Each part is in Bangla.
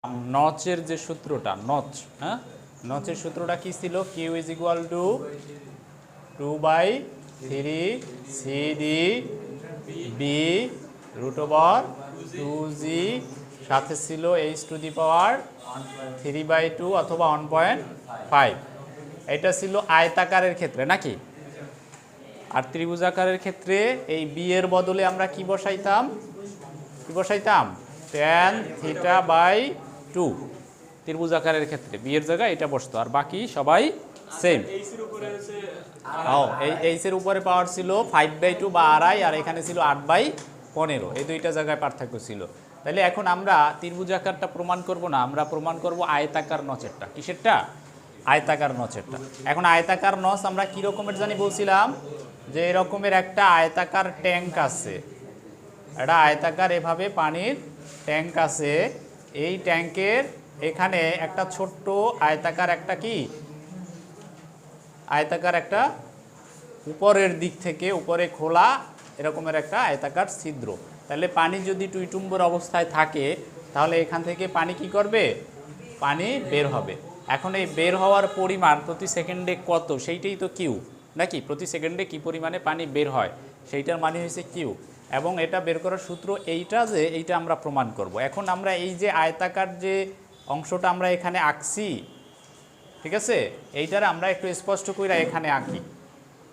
নচের যে সূত্রটা নচ, হ্যাঁ, নচের সূত্রটা কি ছিল? Q is equal to 2/3 CD B root over 2g, সাথে ছিল h⁻³ অথবা 1.5। এটা ছিল আয়তাকারের ক্ষেত্রে নাকি? আর ত্রিভুজাকারের ক্ষেত্রে এই বি এর বদলে আমরা কি বসাইতাম? tan θ/2। ত্রিভুজাকারের ক্ষেত্রে বি এর জায়গায় এটা বসতো, আর বাকি সবাই সেম। এই এইচ এর উপরে পাওয়ার ছিল 5/2 বা আড়াই, আর এখানে ছিল 8/15। এই দুইটা জায়গায় পার্থক্য ছিল। তাহলে এখন আমরা ত্রিভুজাকারটা প্রমাণ করব না, আমরা প্রমাণ করব আয়তাকার নচেরটা। কিসেরটা? আয়তাকার নচেরটা। এখন আয়তাকার নচ আমরা কি রকমের জানি বলছিলাম? যে এরকমের একটা আয়তাকার ট্যাঙ্ক আছে, একটা আয়তাকার এভাবে পানির ট্যাঙ্ক আছে। এই ট্যাঙ্কের এখানে একটা ছোট্ট আয়তাকার একটা কি আয়তাকার একটা উপরের দিক থেকে উপরে খোলা এরকমের একটা আয়তাকার ছিদ্র। তাহলে পানি যদি টুইটুম্বর অবস্থায় থাকে তাহলে এখান থেকে পানি কি করবে? পানি বের হবে। এখন এই বের হওয়ার পরিমাণ প্রতি সেকেন্ডে কত, সেইটাই তো কিউ নাকি? প্রতি সেকেন্ডে কি পরিমাণে পানি বের হয় সেইটার মানে হয়েছে কিউ। এবং এটা বের করার সূত্র এইটা, যে এইটা আমরা প্রমাণ করব। এখন আমরা এই যে আয়তাকার যে অংশটা আমরা এখানে আঁকছি, ঠিক আছে, এইটার আমরা একটু স্পষ্ট করে এখানে আঁকি।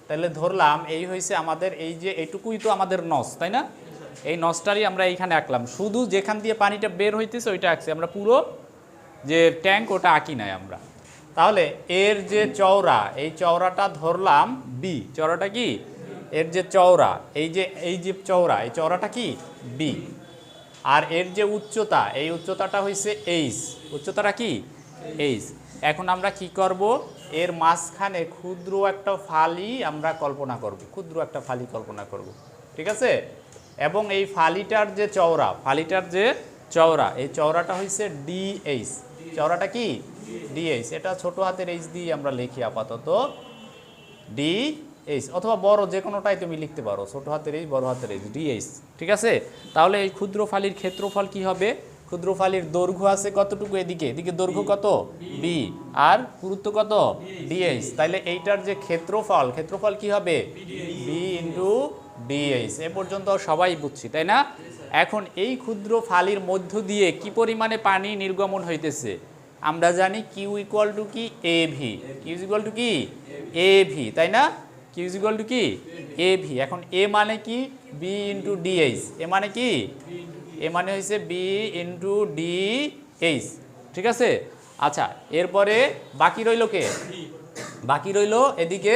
তাহলে ধরলাম এই হয়েছে আমাদের এই যে এইটুকুই তো আমাদের নস, তাই না? এই নসটারই আমরা এইখানে আঁকলাম, শুধু যেখান দিয়ে পানিটা বের হইতেছে ওইটা আঁকছি, আমরা পুরো যে ট্যাঙ্ক ওটা আঁকি নাই আমরা। তাহলে এর যে চওড়া, এই চওড়াটা ধরলাম বি। চওড়াটা কি? এর যে চওড়া, এই যে চওড়া, এই চওড়াটা কি? বি। আর এর যে উচ্চতা, এই উচ্চতাটা হয়েছে এইচ। উচ্চতাটা কি? এইচ। এখন আমরা কি করব? এর মাঝখানে ক্ষুদ্র একটা ফালি আমরা কল্পনা করব, ক্ষুদ্র একটা ফালি কল্পনা করব, ঠিক আছে? এবং এই ফালিটার যে চওড়া, এই চওড়াটা হয়েছে ডিএইচ। চওড়াটা কি? ডিএইচ। এটা ছোট হাতের এইচ দিয়ে আমরা লিখি আপাতত, ডিএইচ, অথবা বড় যে কোনোটাই তুমি লিখতে পারো, ছোট হাতের এইচ বড় হাতের এইচ, ডিএইচ, ঠিক আছে? তাহলে এই ক্ষুদ্র ফালির ক্ষেত্রফল কি হবে? ক্ষুদ্র ফালির দৈর্ঘ্য আছে কতটুকু? এদিকে দৈর্ঘ্য কত? বি, আর পুরুত্ব কত? ডিএইচ। তাহলে এইটার যে ক্ষেত্রফল কি হবে? B into DH. এ পর্যন্ত সবাই বুঝছি, তাই না? এখন এই ক্ষুদ্র ফালির মধ্য দিয়ে কি পরিমাণে পানি নির্গমন হইতেছে আমরা জানি। কিউ ইকুয়াল টু কি? A V. Q equal to কি? এ ভি, তাই না? কিউ ইকুয়াল টু কি? A V. এখন এ মানে কি? B into DH. এ মানে কি? এ মানে হয়েছে বি ইন্টু ডিএইচ, ঠিক আছে? আচ্ছা, এরপরে বাকি রইল কে? বাকি রইল এদিকে,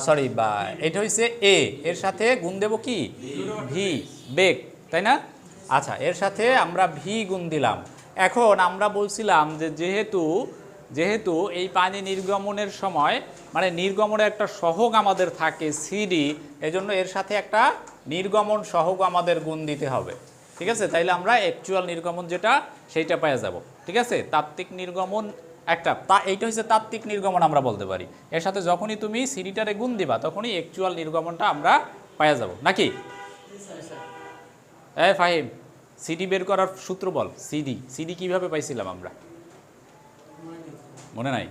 সরি, বা এটা হচ্ছে এ, এর সাথে গুণ দেব কি? ভি, বেগ, তাই না? আচ্ছা, এর সাথে আমরা ভি গুণ দিলাম। এখন আমরা বলছিলাম যে যেহেতু এই পানি নির্গমনের সময় মানে নির্গমনের একটা সহগ আমাদের থাকে সিডি, এজন্য এর সাথে একটা নির্গমন সহগ আমাদের গুণ দিতে হবে, ঠিক আছে? তাইলে আমরা অ্যাকচুয়াল নির্গমন যেটা সেইটা পেয়ে যাব, ঠিক আছে? তাত্ত্বিক নির্গমন একটা, এইটা হচ্ছে তাত্ত্বিক নির্গমন আমরা বলতে পারি। এর সাথে যখনই তুমি সিডিটারে গুণ দিবা তখনই অ্যাকচুয়াল নির্গমনটা আমরা পেয়ে যাব নাকি? ফাহিম, সিডি বের করার সূত্র বল। সিডি কিভাবে পাইছিলাম আমরা? মনে নাই?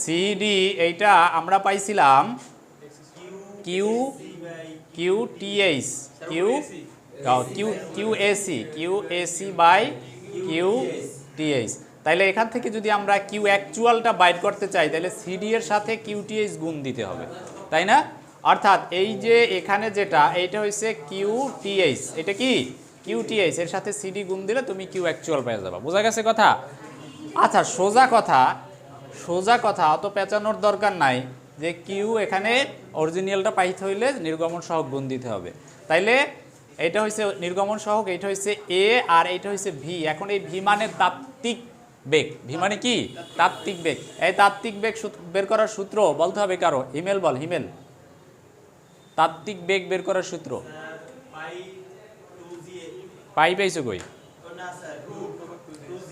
সিডি এইটা আমরা পাইছিলাম কিউ টিএইচ। তাইলে এখান থেকে যদি আমরা কিউ অ্যাকচুয়ালটা বাইর করতে চাই তাহলে সিডি এর সাথে কিউ টিএইচ গুণ দিতে হবে, তাই না? অর্থাৎ এই যে এখানে যেটা, এইটা হচ্ছে কিউ টিএইচ, এটা কি? কিউ টিএইচ, এর সাথে সিডি গুণ দিলে তুমি কিউ অ্যাকচুয়াল পেয়ে যাবা। বোঝা গেছে কথা? আচ্ছা, সোজা কথা, অত পেঁচানোর দরকার নাই যে কিউ এখানে অরিজিনালটা পাইতে হইলে নির্গমন সহগ গুণ দিতে হবে। তাইলে এইটা হচ্ছে নির্গমন সহগ, এইটা হচ্ছে এ, আর এইটা হচ্ছে ভি। এখন এই ভি মানে তাত্ত্বিক বেগ। ভি মানে কি? তাত্ত্বিক বেগ। এই তাত্ত্বিক বেগ বের করার সূত্র বলতে হবে কারো। হিমেল বল, হিমেল, তাত্ত্বিক বেগ বের করার সূত্র। পাই পাইছো কই?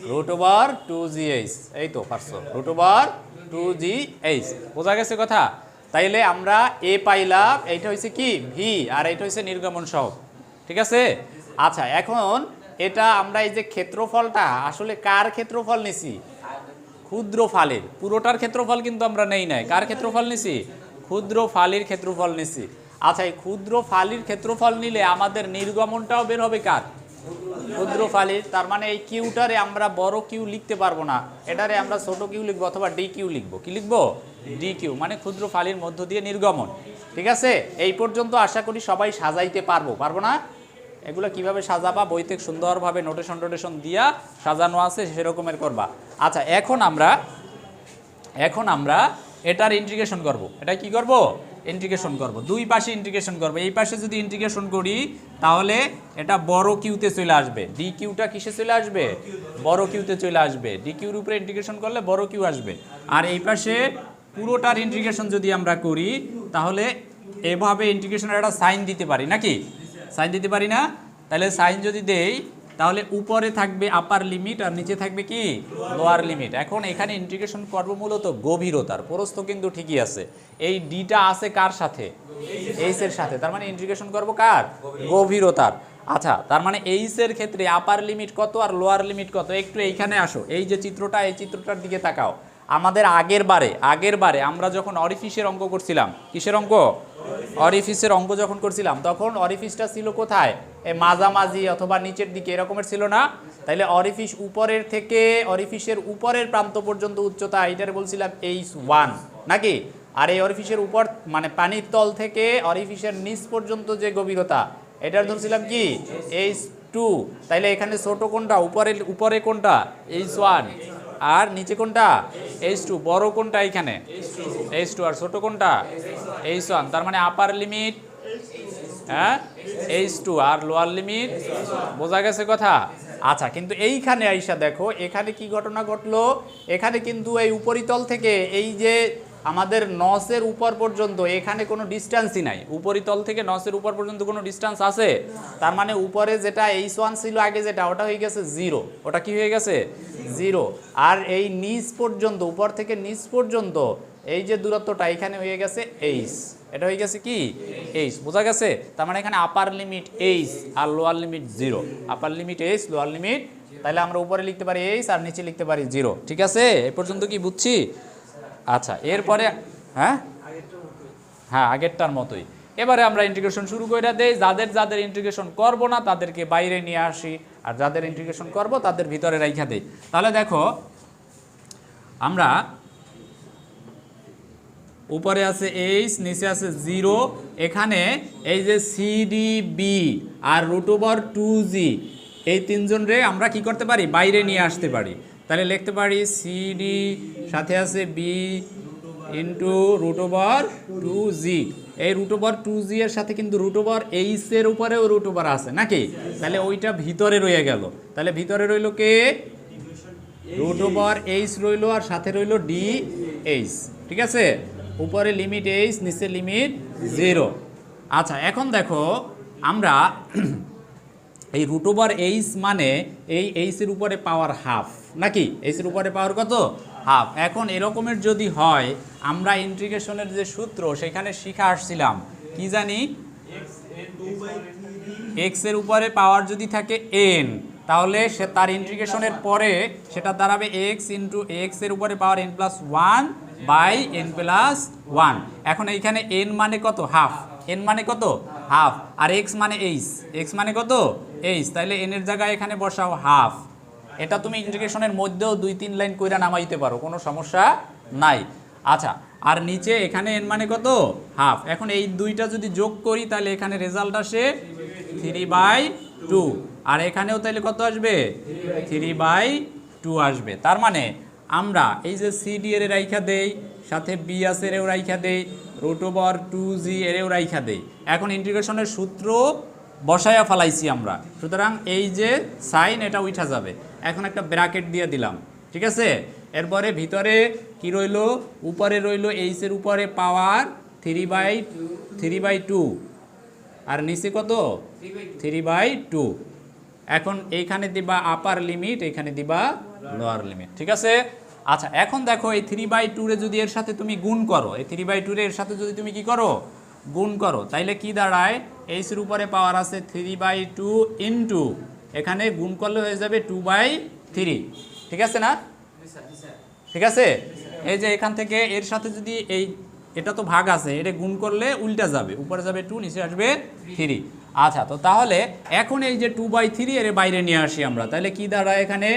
√2gh। এই তো পারছো, √2gh। বোঝা গেছে কথা? তাইলে আমরা এ পাইলাম, এইটা হচ্ছে কি? ভি, আর এইটা হচ্ছে নির্গমন সহগ, ঠিক আছে? আচ্ছা, এখন এটা আমরা এই যে ক্ষেত্রফলটা আসলে কার ক্ষেত্রফল নিছি? ক্ষুদ্রফলের। পুরোটার ক্ষেত্রফল কিন্তু আমরা নেই নাই। কার ক্ষেত্রফল নিছি? ক্ষুদ্রফলের ক্ষেত্রফল নিছি। আচ্ছা, এই ক্ষুদ্রফলের ক্ষেত্রফল নিলে আমাদের নির্গমনটাও বের হবে কার? ক্ষুদ্রফলের। তার মানে এই কিউটারে আমরা বড় কিউ লিখতে পারবো না, এটারে আমরা ছোট কিউ লিখবো অথবা ডি কিউ লিখবো। কি লিখবো? ডি কিউ, মানে ক্ষুদ্রফলের মধ্য দিয়ে নির্গমন। ঠিক আছে, এই পর্যন্ত আশা করি সবাই সাজাইতে পারবো, পারবো না? এগুলো কিভাবে সাজাবা বইতে সুন্দরভাবে নোটেশন দিয়া সাজানো আছে, সেরকমের করবা। আচ্ছা, এখন আমরা এটার ইন্টিগ্রেশন করব। এটা কি করব? ইন্টিগ্রেশন করব। দুই পাশে ইন্টিগ্রেশন করব। এই পাশে যদি ইন্টিগ্রেশন করি তাহলে এটা বড় কিউতে চলে আসবে। ডি কিউটা কিসে চলে আসবে? বড় কিউতে চলে আসবে। ডি কিউর উপরে ইন্টিগ্রেশন করলে বড় কিউ আসবে। আর এই পাশে পুরোটার ইন্টিগ্রেশন যদি আমরা করি তাহলে এভাবে ইন্টিগ্রেশনের একটা সাইন দিতে পারি নাকি? সাইন দিতে পারি না? তাহলে সাইন যদি দেই তাহলে উপরে থাকবে আপার লিমিট আর নিচে থাকবে কি? Lower limit. এখন এখানে ইন্টিগ্রেশন করব মূলত গভীরতার। প্রস্থ কিন্তু ঠিকই আছে। এই ডিটা আছে কার সাথে? এইচ এর সাথে। তার মানে ইন্টিগ্রেশন করব কার? গভীরতার। আচ্ছা, তার মানে এইচ এর ক্ষেত্রে আপার লিমিট কত আর লোয়ার লিমিট কত? একটু এইখানে আসো, এই যে চিত্রটা, এই চিত্রটার দিকে তাকাও। আমাদের আগের বারে আমরা যখন অরিফিসের অঙ্ক করছিলাম, কিসের অঙ্ক? অরিফিসের অঙ্ক যখন করছিলাম তখন অরিফিসটা ছিল কোথায়? এই মাঝামাঝি অথবা নিচের দিকে এরকমের ছিল না? তাইলে অরিফিস উপরের থেকে অরিফিসের উপরের প্রান্ত পর্যন্ত উচ্চতা, এটার বলছিলাম H1 নাকি? আর এই অরিফিসের উপর মানে পানির তল থেকে অরিফিসের নিচ পর্যন্ত যে গভীরতা, এটার ধরছিলাম কি? H2। তাইলে এখানে ছোট কোনটা? উপরে কোনটা? H1। আর নিচে কোনটা? H2। বড় কোনটা এখানে? H2। আর ছোট কোনটা? H1। তার মানে আপার লিমিট হ্যাঁ H2 আর লোয়ার লিমিট। বোঝা গেছে কথা? আচ্ছা, কিন্তু এইখানে আইসা দেখো এখানে কি ঘটনা ঘটলো। এখানে কিন্তু এই উপরিতল থেকে এই যে আমাদের নসের উপর পর্যন্ত এখানে কোনো ডিস্টেন্সই নাই। উপরিতল থেকে নসের উপর পর্যন্ত কোনো ডিস্টেন্স আছে? তার মানে উপরে যেটা H1 ছিল আগে, যেটা ওটা হয়ে গেছে 0। ওটা কি হয়ে গেছে? 0। আর এই নিচ পর্যন্ত, উপর থেকে নিচ পর্যন্ত এই যে দূরত্বটা এখানে হয়ে গেছে H। এটা হয়ে গেছে কি? H। বোঝা গেছে? তার মানে এখানে আপার লিমিট H আর lower limit 0। Upper limit H, lower limit. তাহলে আমরা উপরে লিখতে পারি H আর নিচে লিখতে পারি 0। ঠিক আছে, এই পর্যন্ত কি বুঝছি? আচ্ছা, এরপরে হ্যাঁ আগেরটার মতোই এবারে আমরা ইন্টিগ্রেশন শুরু করে দেই। যাদের ইন্টিগ্রেশন করব না তাদেরকে বাইরে নিয়ে আসি, আর যাদের ইন্টিগ্রেশন করব তাদের ভিতরে রাইখা দেই। তাহলে দেখো আমরা উপরে আছে H, নিচে আছে 0। এখানে এই যে CDB আর √2g এই তিনজন রে আমরা কি করতে পারি? বাইরে নিয়ে আসতে পারি। তাহলে লিখতে পারি CD সাথে আছে B ইন্টু √2g। এই √2g এর সাথে কিন্তু √h এর উপরেও √ আছে নাকি? তাহলে ওইটা ভিতরে রয়ে গেল। তাহলে ভিতরে রইল কে? √h রইল আর সাথে রইল dh। ঠিক আছে, উপরে লিমিট h, নিচে লিমিট 0। আচ্ছা, এখন দেখো আমরা এই √h মানে এই h এর উপরে পাওয়ার হাফ নাকি? h এর উপরে পাওয়ার কত? হাফ। এখন এরকমের যদি হয়, আমরা ইন্টিগ্রেশনের যে সূত্র সেখানে শিখে আসছিলাম কি জানি? x এর উপরে পাওয়ার যদি থাকে n, তাহলে সে তার ইন্টিগ্রেশনের পরে সেটা দাঁড়াবে x ইন্টু x এর উপরে পাওয়ার n+1 বাই n+1। এখন এইখানে n মানে কত? হাফ। n মানে কত? হাফ। আর x মানে h, x মানে কত? h। তাহলে n এর জায়গায় এখানে বসাও হাফ। এটা তুমি ইন্টিগ্রেশনের মধ্যেও 2-3 লাইন কইরা নামাইতে পারো, কোনো সমস্যা নাই। আচ্ছা, আর নিচে এখানে n মানে কত? হাফ। এখন এই দুইটা যদি যোগ করি তাহলে এখানে রেজাল্ট আসে 3/2। আর এখানেও তাহলে কত আসবে? 3/2 আসবে। তার মানে আমরা এই যে CD এর রাইখা দেই, সাথে B আছে এরও রাইখা দেই, √2g এরও রাইখা দেই। এখন ইন্টিগ্রেশনের সূত্র বসায়া ফেলাইছি আমরা, সুতরাং এই যে সাইন এটা উঠা যাবে। এখন একটা ব্র্যাকেট দিয়ে দিলাম। ঠিক আছে, এরপরে ভিতরে কি রইল? উপরে রইল h এর উপরে পাওয়ার 3/2 আর নিচে কত? 3/2। এখন এইখানে দিবা আপার লিমিট, এইখানে দিবা লোয়ার লিমিট। ঠিক আছে। আচ্ছা, এখন দেখো এই 3/2 রে যদি এর সাথে তুমি গুণ করো, এই 3/2 রে এর সাথে যদি তুমি কি করো? গুণ করো, তাইলে কি দাঁড়ায়? h এর উপরে পাওয়ার আছে 3/2 ইন্টু এখানে গুণ করলে হয়ে যাবে 2/3, ঠিক আছে না? ঠিক আছে, এই যে এখান থেকে এর সাথে যদি এটা তো ভাগ আছে, এটা গুণ করলে উল্টা যাবে, উপরে যাবে 2, নিচে আসবে 3। আচ্ছা, তো তাহলে এখন এই যে 2/3 এর বাইরে নিয়ে আসি আমরা, তাহলে কি দাঁড়ায় এখানে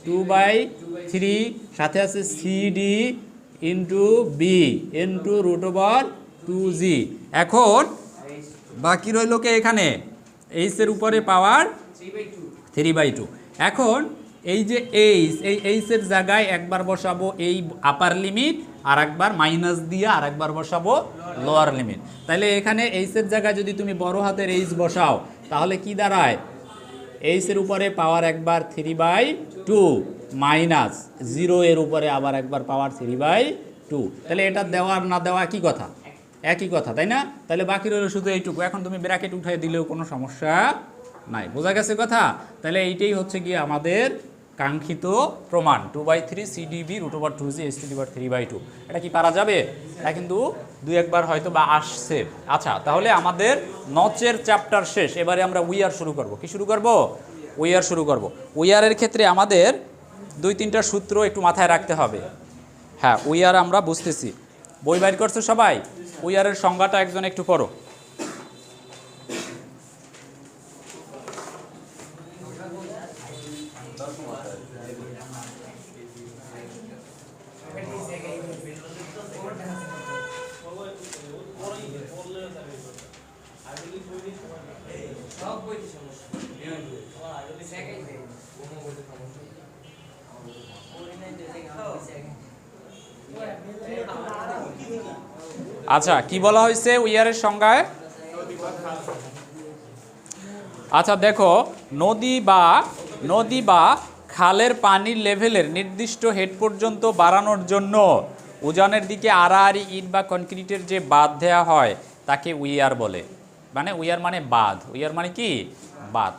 2/3 সাথে আছে CD into B into √2g। এখন বাকি রইল কে এখানে এইচ এর উপরে পাওয়ার 3/2। এখন এই যে এইচ এর জায়গায় একবার বসাবো এই আপার লিমিট, আর একবার মাইনাস দিয়ে আর একবার বসাবো লোয়ার লিমিট। তাহলে এখানে এইচ এর জায়গায় যদি তুমি বড় হাতের এইচ বসাও তাহলে কি দাঁড়ায়, এইচ এর উপরে পাওয়ার একবার 3/2 মাইনাস 0 এর উপরে আবার একবার পাওয়ার 3/2। তাহলে এটা দেওয়ার না দেওয়া কি কথা, একই কথা, তাই না? তাহলে বাকি রইল শুধু এইটুকু। এখন তুমি ব্র্যাকেট উঠিয়ে দিলেও কোনো সমস্যা নাই, বোঝা গেছে কথা? তাহলে এইটাই হচ্ছে গিয়ে আমাদের কাঙ্ক্ষিত প্রমাণ, 2/3 CDB √2g h⁻³ এটা কি পারা যাবে? এটা কিন্তু 2-1বার হয়তো বা আসছে। আচ্ছা, তাহলে আমাদের নচের চ্যাপ্টার শেষ। এবারে আমরা উইয়ার শুরু করব। কি শুরু করব? উইয়ার শুরু করব। উইয়ারের ক্ষেত্রে আমাদের 2-3টা সূত্র একটু মাথায় রাখতে হবে। হ্যাঁ, উইয়ার আমরা বুঝতেছি, বই বাইর করছো সবাই? উইয়ারের সংজ্ঞাটা একজন একটু পড়ো। আচ্ছা, কি বলা হয়েছে উইয়ারের সংজ্ঞায়? আচ্ছা দেখো, নদী বা খালের পানির লেভেলের নির্দিষ্ট হেড পর্যন্ত বাড়ানোর জন্য উজানের দিকে আড়াআড়ি ইট বা কনক্রিটের যে বাঁধ দেওয়া হয় তাকে উইয়ার বলে। মানে উইয়ার মানে বাঁধ, উইয়ার মানে কি বাঁধ।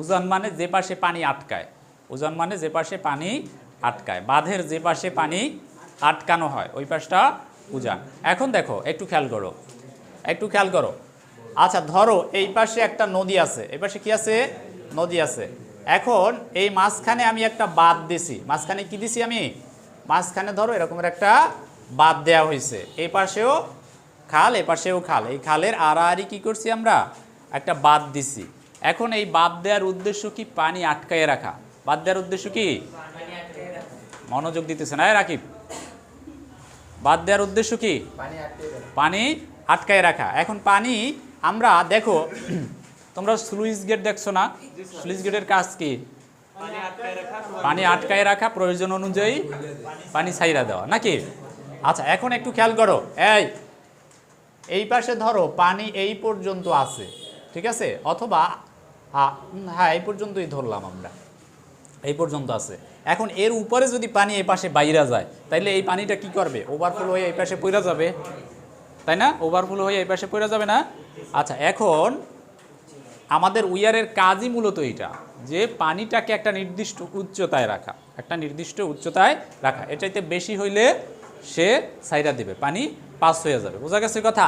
উজান মানে যে পাশে পানি আটকায়, উজান মানে যে পাশে পানি আটকায়, বাঁধের যে পাশে পানি আটকানো হয় ওই পাশটা উজান। এখন দেখো, একটু খেয়াল করো। আচ্ছা ধরো এই পাশে একটা নদী আছে, এই পাশে কি আছে? নদী আছে। এখন এই মাঝখানে আমি একটা বাঁধ দিছি, মাঝখানে কি দিছি আমি? মাঝখানে ধরো এরকমের একটা বাঁধ দেওয়া হয়েছে, এই পাশেও খাল এ পাশেও খাল, এই খালের আড়াআড়ি কি করছি আমরা? একটা বাঁধ দিছি। এখন এই বাঁধ দেওয়ার উদ্দেশ্য কি? পানি আটকায় রাখা। বাঁধ দেওয়ার উদ্দেশ্য কি? মনোযোগ দিতেছে না রাকিব। বাঁধ দেওয়ার উদ্দেশ্য কি? পানি আটকায় রাখা। এখন পানি আমরা দেখো, তোমরা স্লুইস গেট দেখছো না? স্লুইস গেটের কাজ কি? পানি আটকায় রাখা, প্রয়োজন অনুযায়ী পানি ছাইরা দেওয়া, নাকি? আচ্ছা, এখন একটু খেয়াল করো, এই পাশে ধরো পানি এই পর্যন্ত আছে, ঠিক আছে? অথবা হ্যাঁ এই পর্যন্তই ধরলাম আমরা, এই পর্যন্ত আছে। এখন এর উপরে যদি পানি এই পাশে বাইরা যায় তাইলে এই পানিটা কি করবে? ওভারফ্লো হয়ে এই পাশে পড়ে যাবে, তাই না? ওভারফ্লো হয়ে এই পাশে পড়ে যাবে না? আচ্ছা, এখন আমাদের উইয়ারের কাজই মূলত এটা, যে পানিটাকে একটা নির্দিষ্ট উচ্চতায় রাখা, একটা নির্দিষ্ট উচ্চতায় রাখা। এর চাইতে বেশি হইলে সে সাইরা দেবে, পানি পাস হয়ে যাবে। বোঝা গেছে কথা?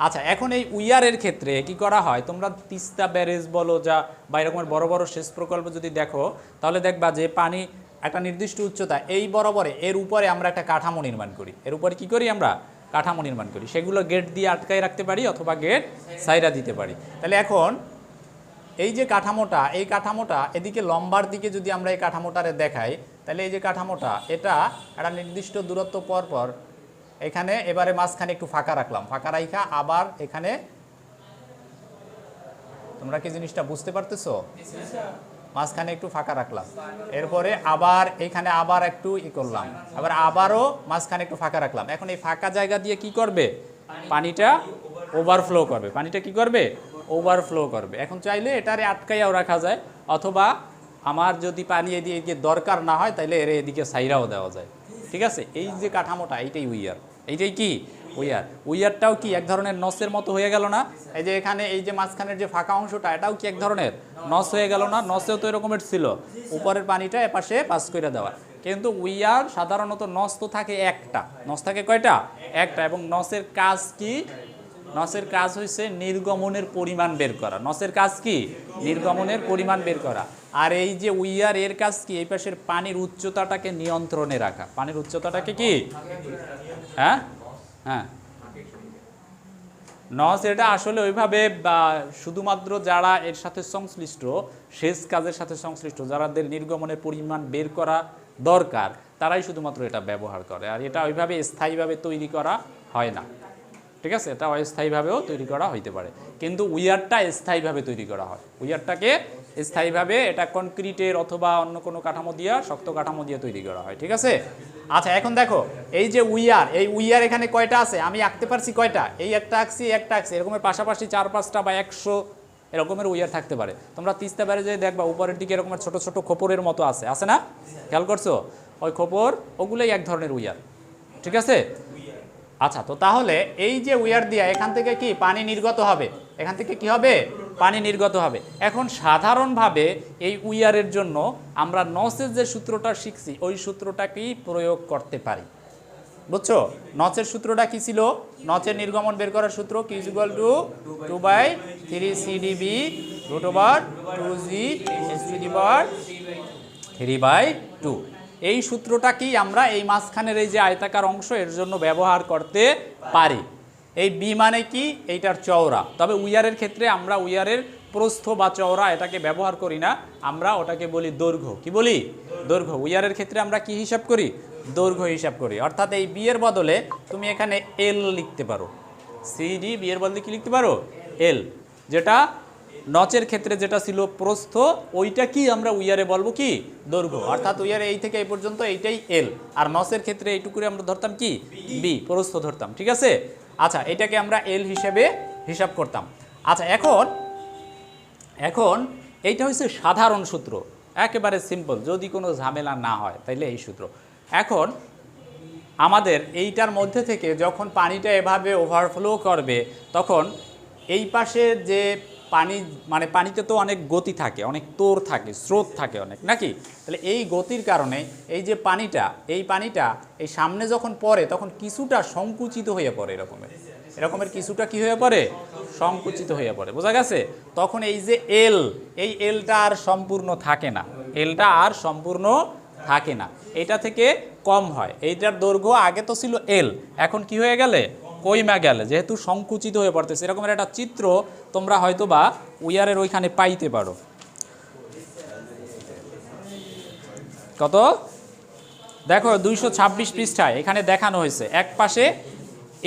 আচ্ছা, এখন এই উইয়ারের ক্ষেত্রে কি করা হয়? তোমরা তিস্তা ব্যারেজ বলো যা বা এরকমের বড় বড় সেচ প্রকল্প যদি দেখো তাহলে দেখবা যে পানি একটা নির্দিষ্ট উচ্চতা এই বরাবরে এর উপরে আমরা একটা কাঠামো নির্মাণ করি। এর উপরে কি করি আমরা? কাঠামো নির্মাণ করি। সেগুলো গেট দিয়ে আটকায় রাখতে পারি অথবা গেট সাইরা দিতে পারি। তাহলে এখন এই যে কাঠামোটা, এই কাঠামোটা এদিকে লম্বার দিকে যদি আমরা এই কাঠামোটারে দেখাই তাহলে এই যে কাঠামোটা, এটা একটা নির্দিষ্ট দূরত্ব পর পর এখানে এবারে মাঝখানে একটু ফাঁকা রাখলাম, ফাঁকা রাখা আবার এখানে, তোমরা কি জিনিসটা বুঝতে পারতেছো? মাঝখানে একটু ফাঁকা রাখলাম, এরপরে আবার এখানে আবার একটু করলাম, আবার আবারও মাঝখানে একটু ফাঁকা রাখলাম। এখন এই ফাঁকা জায়গা দিয়ে কি করবে? পানিটা ওভারফ্লো করবে। পানিটা কি করবে? ওভারফ্লো করবে। এখন চাইলে এটারে আটকাইয়াও রাখা যায়, অথবা আমার যদি পানি এদিকে দরকার না হয় তাইলে এর এদিকে সাইরাও দেওয়া যায়, ঠিক আছে? এই যে কাঠামোটা এইটাই উইয়ার। এইটাই কি? উইয়ার। উইয়ারটাও কি এক ধরনের নসের মতো হয়ে গেল না? এই যে এখানে এই যে মাঝখানের যে ফাঁকা অংশটা, এটাও কি এক ধরনের নস হয়ে গেল না? নসেও তো এরকমের ছিল, উপরের পানিটা এপাশে পাস করে দেওয়া। কিন্তু উইয়ার সাধারণত নস তো থাকে একটা। নস থাকে কয়টা? একটা। এবং নসের কাজ কি? নসের কাজ হচ্ছে নির্গমনের পরিমাণ বের করা। নসের কাজ কি? নির্গমনের পরিমাণ বের করা। আর এই যে উইয়ার এর কাজ কি? এই পাশের পানির উচ্চতাটাকে নিয়ন্ত্রণে রাখা। পানির উচ্চতাটাকে কি? হ্যাঁ হ্যাঁ, নস এটা আসলে ওইভাবে শুধুমাত্র যারা এর সাথে সংশ্লিষ্ট, সেচ কাজের সাথে সংশ্লিষ্ট, যারাদের নির্গমনের পরিমাণ বের করা দরকার, তারাই শুধুমাত্র এটা ব্যবহার করে। আর এটা ওইভাবে স্থায়ীভাবে তৈরি করা হয় না, ঠিক আছে? এটা অস্থায়ীভাবেও তৈরি করা হইতে পারে, কিন্তু উইয়ারটা স্থায়ীভাবে তৈরি করা হয়। উইয়ারটাকে স্থায়ীভাবে এটা কনক্রিটের অথবা অন্য কোনো কাঠামো দিয়ে, শক্ত কাঠামো দিয়ে তৈরি করা হয়, ঠিক আছে? আচ্ছা, এখন দেখো এই যে উইয়ার, এই উইয়ার এখানে কয়টা আছে আমি আঁকতে পারছি? কয়টা? এই একটা আঁকছি, একটা আঁকছি, এরকমের পাশাপাশি 4-5টা বা 100 এরকমের উইয়ার থাকতে পারে। তোমরা তিস্তা ব্যারে যে দেখবা উপরের দিকে এরকমের ছোট ছোট খোপরের মতো আছে, আছে না? খেয়াল করছো? ওই খোপর, ওগুলোই এক ধরনের উইয়ার, ঠিক আছে? আচ্ছা, তো তাহলে এই যে উইয়ার দিয়া এখান থেকে কি পানি নির্গত হবে? এখান থেকে কি হবে? পানি নির্গত হবে। এখন সাধারণভাবে এই উইয়ারের জন্য আমরা নসের যে সূত্রটা শিখছি ওই সূত্রটাকেই প্রয়োগ করতে পারি, বুঝছো? নচের সূত্রটা কি ছিল? নচের নির্গমন বের করার সূত্র কি is equal to 2/3 CdV √2G ⁻³ 3/2। এই সূত্রটাকেই আমরা এই মাঝখানের এই যে আয়তাকার অংশ এর জন্য ব্যবহার করতে পারি। এই বি মানে কি? এইটার চওড়া। তবে উইয়ারের ক্ষেত্রে আমরা উইয়ারের প্রস্থ বা চওড়া এটাকে ব্যবহার করি না, আমরা ওটাকে বলি দৈর্ঘ্য। কি বলি? দৈর্ঘ্য। উইয়ারের ক্ষেত্রে আমরা কি হিসাব করি? দৈর্ঘ্য হিসাব করি। অর্থাৎ এই বি এর বদলে তুমি এখানে এল লিখতে পারো। সিডি, বি এর বদলে কি লিখতে পারো? এল। যেটা নচের ক্ষেত্রে যেটা ছিল প্রস্থ, ওইটা কি আমরা উইয়ারে বলবো কি? দৈর্ঘ্য। অর্থাৎ উইয়ারে এই থেকে এই পর্যন্ত এইটাই এল, আর নচের ক্ষেত্রে এইটুকুরে আমরা ধরতাম কি? বি, প্রস্থ ধরতাম, ঠিক আছে? আচ্ছা, এটাকে আমরা এল হিসেবে হিসাব করতাম। আচ্ছা, এখন এইটা হচ্ছে সাধারণ সূত্র, একেবারে সিম্পল, যদি কোনো ঝামেলা না হয় তাইলে এই সূত্র। এখন আমাদের এইটার মধ্যে থেকে যখন পানিটা এভাবে ওভারফ্লো করবে, তখন এই পাশে যে পানি, মানে পানিতে তো অনেক গতি থাকে, অনেক তোর থাকে, স্রোত থাকে অনেক, নাকি? তাহলে এই গতির কারণে এই যে পানিটা, এই পানিটা এই সামনে যখন পড়ে তখন কিছুটা সংকুচিত হয়ে পড়ে, এরকমের কিছুটা কি হয়ে পড়ে? সংকুচিত হয়ে পড়ে, বোঝা গেছে? তখন এই যে এল, এই এলটা আর সম্পূর্ণ থাকে না, এলটা আর সম্পূর্ণ থাকে না, এটা থেকে কম হয়। এইটার দৈর্ঘ্য আগে তো ছিল এল, এখন কি হয়ে গেলে? কইমা গেলে, যেহেতু সংকুচিত হয়ে পড়তেছে। এরকমের একটা চিত্র তোমরা হয়তো বা উইয়ারের ওইখানে পাইতে পারো। কত? দেখো 226 পৃষ্ঠায় এখানে দেখানো হয়েছে, এক পাশে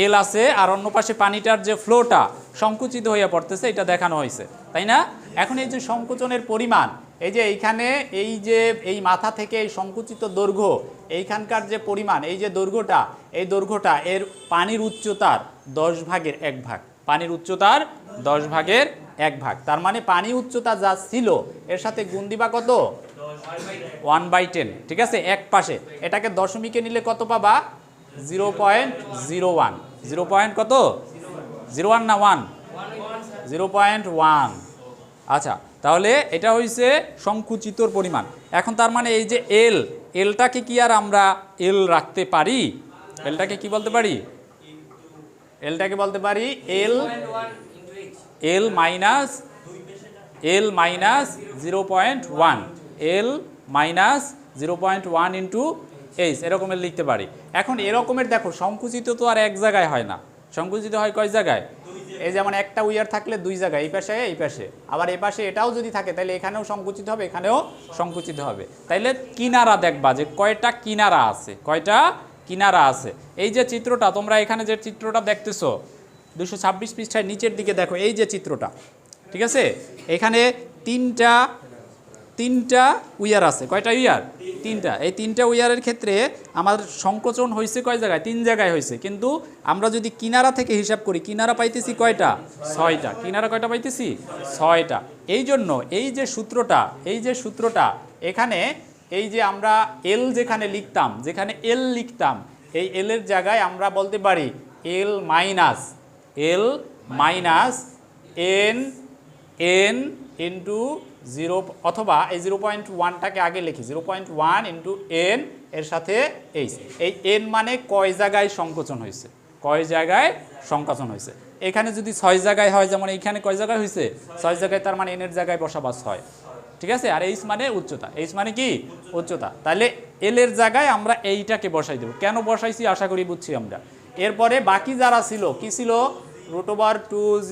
এল আছে আর অন্য পাশে পানিটার যে ফ্লোটা সংকুচিত হয়ে পড়তেছে, এটা দেখানো হয়েছে, তাই না? এখন এই যে সংকোচনের পরিমাণ, এই যে এইখানে এই যে এই মাথা থেকে এই সংকুচিত দৈর্ঘ্য, এইখানকার যে পরিমাণ, এই যে দৈর্ঘ্যটা, এই দৈর্ঘ্যটা এর পানির উচ্চতার 10/1 পানির উচ্চতার 10/1। তার মানে পানি উচ্চতা যা ছিল এর সাথে গুণ দিবা কত? 1/10, ঠিক আছে? এক পাশে এটাকে দশমিকে নিলে কত পাবা? 0.01। 0. কত? 01 না 1? 0.1। আচ্ছা, তাহলে এটা হইছে সংকুচিতর পরিমাণ। এখন তার মানে এই যে এল, এলটাকে কি আর আমরা এল রাখতে পারি? এলটাকে কি বলতে পারি? এলটাকে বলতে পারি L minus 0.1, L minus 0.1 into H, এরকমের লিখতে পারি। এখন এরকমের দেখো, সংকুচিত তো আর এক জায়গায় হয় না, সংকুচিত হয় কয় জায়গায়? এই যেমন একটা উইয়ার থাকলে দুই জায়গায়, এই পাশে এই পাশে, আবার এই পাশে এটাও যদি থাকে তাহলে এখানেও সংকুচিত হবে, এখানেও সংকুচিত হবে। তাইলে কিনারা দেখবা যে কয়টা কিনারা আছে, কয়টা কিনারা আছে। এই যে চিত্রটা তোমরা এখানে যে চিত্রটা দেখতেছো 226 পৃষ্ঠায় নিচের দিকে দেখো, এই যে চিত্রটা, ঠিক আছে? এখানে তিনটা উইয়ার আছে। কয়টা উইয়ার? তিনটা। এই তিনটা উইয়ারের ক্ষেত্রে আমার সংকোচন হয়েছে কয় জায়গায়? 3 জায়গায় হয়েছে। কিন্তু আমরা যদি কিনারা থেকে হিসাব করি, কিনারা পাইতেছি কয়টা? 6টা। কিনারা কয়টা পাইতেছি? 6টা। এই জন্য এই যে সূত্রটা এখানে, এই যে আমরা এল যেখানে লিখতাম, এই এলের জায়গায় আমরা বলতে পারি এল মাইনাস এন ইন্টু 0, অথবা এই 0.1টাকে আগে লিখি, 0.1 ইন্টু এন এর সাথে এইচ। এই এন মানে কয় জায়গায় সংকোচন হয়েছে, কয় জায়গায় সংকোচন হয়েছে। এখানে যদি 6 জায়গায় হয়, যেমন এইখানে কয় জায়গায় হয়েছে 6 জায়গায়, তার মানে n এর জায়গায় বসাবাস হয়, ঠিক আছে। আর h মানে উচ্চতা, h মানে কি উচ্চতা, তাহলে l এর জায়গায় আমরা এইটাকে বসাই দেব। কেন বসাইছি আশা করি বুঝছি আমরা। এরপরে বাকি যারা ছিল কি ছিল, √2g,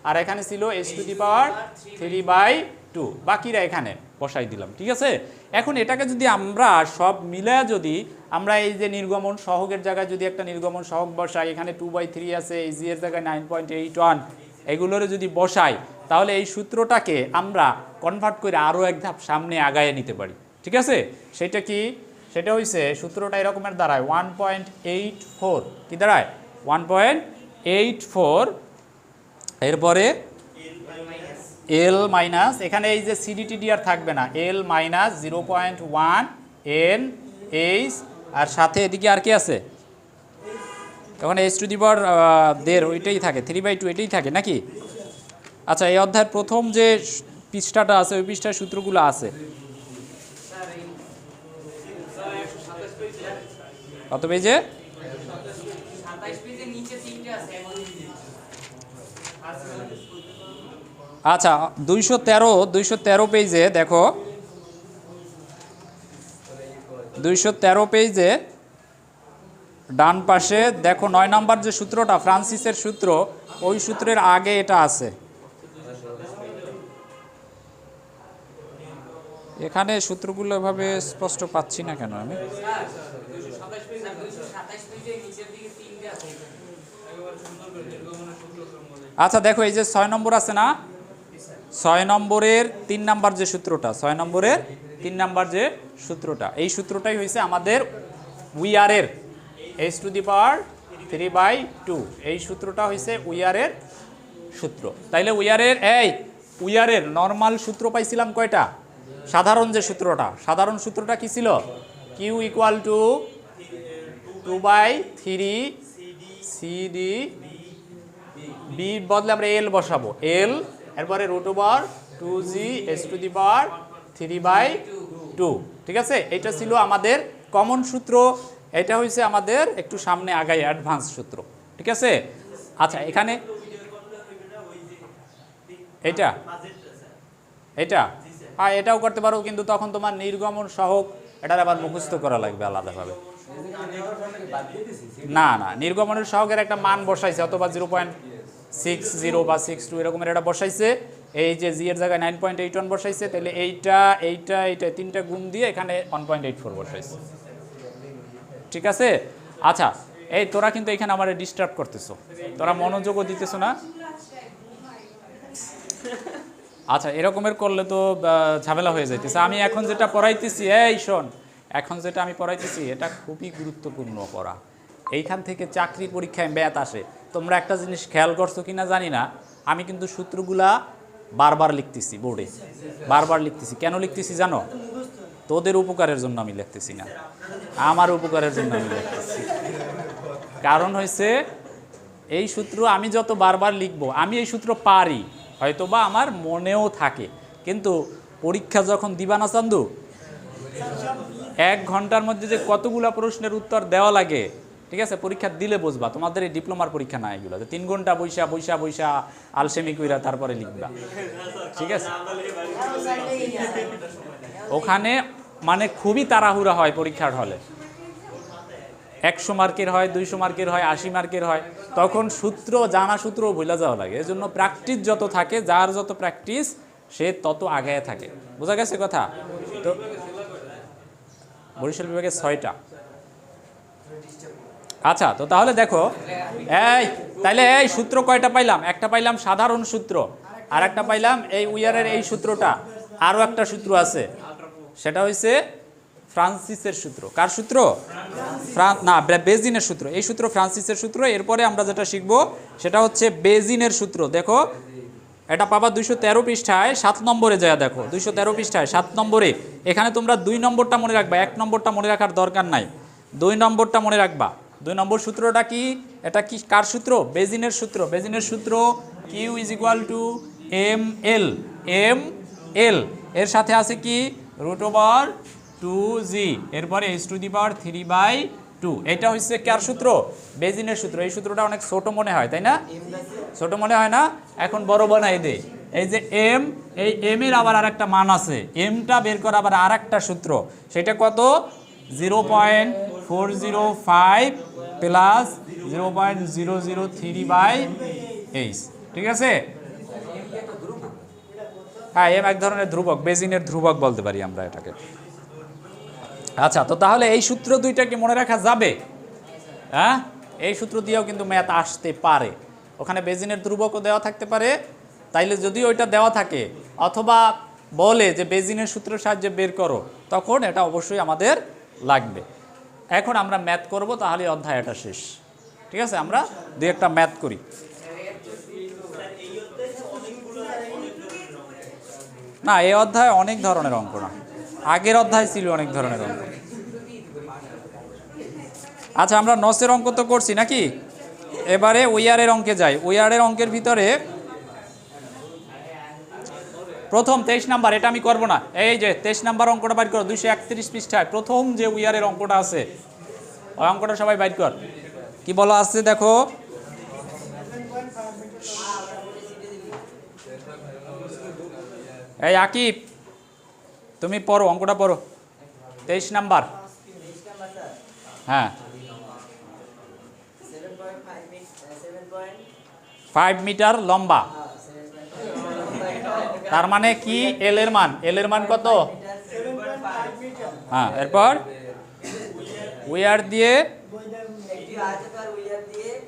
আর এখানে ছিল h⁻³ বাকিরা এখানে বসাই দিলাম, ঠিক আছে। এখন এটাকে যদি আমরা সব মিলে যদি আমরা এই যে নির্গমন সহগের জায়গায় যদি একটা নির্গমন সহগ বসাই, এখানে 2/3 আছে, এই জি এর জায়গায় 9.81, এগুলোর যদি বসাই, তাহলে এই সূত্রটাকে আমরা কনভার্ট করে আরও এক ধাপ সামনে আগায় নিতে পারি, ঠিক আছে। সেটা কি, সেটা হইছে সূত্রটা এরকমের দাঁড়ায় 1.84, কি দাঁড়ায় 1.84, এরপরে L মাইনাস, এখানে এই যে সিডিটিডি আর থাকবে না, L মাইনাস 0.1 NH, আর সাথে এদিকে আর কি আছে, তখন h⁻² ওইটাই থাকে, 3/2 এটাই থাকে নাকি। আচ্ছা, এই অধ্যায়ের প্রথম যে পৃষ্ঠাটা আছে ওই পৃষ্ঠার সূত্রগুলো আছে কত পেজে? আচ্ছা, 213 পেজে দেখো, 213 পেজে ডান পাশে দেখো 9 নম্বর যে সূত্রটা ফ্রান্সিসের সূত্র, ওই সূত্রের আগে এটা আছে। এখানে সূত্রগুলো এভাবে স্পষ্ট পাচ্ছি না কেন আমি। আচ্ছা দেখো, এই যে 6 নম্বর আছে না, 6 নম্বরের 3 নম্বর যে সূত্রটা, 6 নম্বরের 3 নম্বর যে সূত্রটা, এই সূত্রটাই হয়েছে আমাদের উইয়ারের h⁻³/2, এই সূত্রটা হয়েছে উইয়ারের সূত্র। তাইলে উইয়ারের নর্মাল সূত্র পাইছিলাম কয়টা, সাধারণ যে সূত্রটা, সাধারণ সূত্রটা কি ছিল, Q = 2/3 CD, B বদলে আমরা L বসাবো, L, এরপরে √2g h⁻³/2, ঠিক আছে। এটা ছিল আমাদের কমন সূত্র, এটা হয়েছে আমাদের একটু সামনে আগাই অ্যাডভান্স সূত্র, ঠিক আছে। আচ্ছা, এখানে এটা হ্যাঁ, এটাও করতে পারো, কিন্তু তখন তোমার নির্গমন সহগ এটার আবার মুখস্থ করা লাগবে আলাদাভাবে। না, নির্গমনের সহগের একটা মান বসাইছে, অথবা 0.60 বা 62 এরকমের এটা বসাইছে। এই যে জি এর জায়গায় 9.81 বসাইছে, তাহলে এইটা তিনটা গুণ দিয়ে এখানে 1.84 বসাইছে, ঠিক আছে। আচ্ছা, এই তোরা কিন্তু এখানে আমার ডিস্টার্ব করতেছো, তোরা মনোযোগও দিতেছো না। আচ্ছা, এরকমের করলে তো ঝামেলা হয়ে যাইতেছে। আমি এখন যেটা পড়াইতেছি, এই শোন, এখন যেটা আমি পড়াইতেছি এটা খুবই গুরুত্বপূর্ণ পড়া। এইখান থেকে চাকরি পরীক্ষায় ম্যাথ আসে। তোমরা একটা জিনিস খেয়াল করছো কিনা জানি না, আমি কিন্তু সূত্রগুলা বারবার লিখতেছি বোর্ডে, বারবার লিখতেছি। কেন লিখতেছি জানো? তোদের উপকারের জন্য আমি লিখতেছি না, আমার উপকারের জন্য আমি লিখতেছি। কারণ হয়েছে, এই সূত্র আমি যত বারবার লিখবো, আমি এই সূত্র পারি, হয়তোবা আমার মনেও থাকে, কিন্তু পরীক্ষা যখন দিবা না চান্দু, 1 ঘন্টার মধ্যে যে কতগুলা প্রশ্নের উত্তর দেওয়া লাগে, ঠিক আছে, পরীক্ষা দিলে বুঝবা। তোমাদের এই ডিপ্লোমার পরীক্ষা না, এগুলো 3 ঘন্টা বৈশা আলসেমি কইরা তারপরে লিখবা, ঠিক আছে। ওখানে মানে খুবই তাড়াহুড়া হয় পরীক্ষার হলে, 100 মার্কের হয়, 200 মার্কের হয়, 80 মার্কের হয়, তখন সূত্র জানা সূত্র ভুলে যাওয়া লাগে। এজন্য প্র্যাকটিস যত থাকে, যার যত প্র্যাকটিস সে তত আগায় থাকে। বোঝা গেছে কথা? তো বরিশাল বিভাগে 6টা। আচ্ছা, তো তাহলে দেখো, তাইলে এই সূত্র কয়টা পাইলাম? একটা পাইলাম সাধারণ সূত্র, আর একটা পাইলাম এই উইয়ারের এই সূত্রটা, আরও একটা সূত্র আছে, সেটা হচ্ছে ফ্রান্সিসের সূত্র। কার সূত্র? বেজিনের সূত্র। এই সূত্র ফ্রান্সিসের সূত্র। এরপরে আমরা যেটা শিখব সেটা হচ্ছে বেজিনের সূত্র। দেখো, এটা পাবা 213 পৃষ্ঠায় 7 নম্বরে যায়। দেখো 213 পৃষ্ঠায় 7 নম্বরে, এখানে তোমরা 2 নম্বরটা মনে রাখবা, 1 নম্বরটা মনে রাখার দরকার নাই, 2 নম্বরটা মনে রাখবা। 2 নম্বর সূত্রটা কি? এটা কি কার সূত্র? বেজিনের সূত্র। বেজিনের সূত্র Q = ml, এর সাথে আছে কি √2g, এরপরে h⁻³ 2। এটা হচ্ছে কার সূত্র? বেজিনের সূত্র। এই সূত্রটা অনেক ছোট মনে হয়, তাই না? ছোট মনে হয় না? এখন বড় বানাই দেই। এই যে এম, এই এম এর আবার আরেকটা মান আছে, এমটা বের করা আবার আরেকটা সূত্র। সেটা কত? 0.405 প্লাস 0.003/h। ঠিক আছে? হ্যাঁ, এম এক ধরনের ধ্রুবক, বেজিনের ধ্রুবক বলতে পারি আমরা এটাকে। আচ্ছা, তো তাহলে এই সূত্র দুইটা কি মনে রাখা যাবে? হ্যাঁ, এই সূত্র দিয়েও কিন্তু ম্যাথ আসতে পারে। ওখানে বেজিনের ধ্রুবকও দেওয়া থাকতে পারে, তাইলে যদি ওইটা দেওয়া থাকে অথবা বলে যে বেজিনের সূত্রের সাহায্যে বের করো, তখন এটা অবশ্যই আমাদের লাগবে। এখন আমরা ম্যাথ করব, তাহলে অধ্যায় এটা শেষ। ঠিক আছে, আমরা দুই একটা ম্যাথ করি। না, এই অধ্যায় অনেক ধরনের অঙ্ক না, আগের অধ্যায় ছিল অনেক ধরনের অঙ্ক। আচ্ছা, আমরা নসের অঙ্ক তো করছি নাকি? এবারে ওয়ারের অঙ্কে যাই। ওয়ারের অঙ্কের ভিতরে প্রথম 23 নাম্বার, এটা আমি করব না। এই যে 23 নাম্বার অঙ্কটা বাইর করো, 231 পৃষ্ঠায় প্রথম যে ওয়ারের অঙ্কটা আছে, ওই অঙ্কটা সবাই বাইর কর। কি বলা আছে দেখো। এই আকিব, তুমি পড়ো, অঙ্কটা পড়ো, 23 নাম্বার। হ্যাঁ, 5 মিটার লম্বা, তার মানে কি? এল এর মান, এল এর মান কত? হ্যাঁ, এরপর ওয়ার দিয়ে,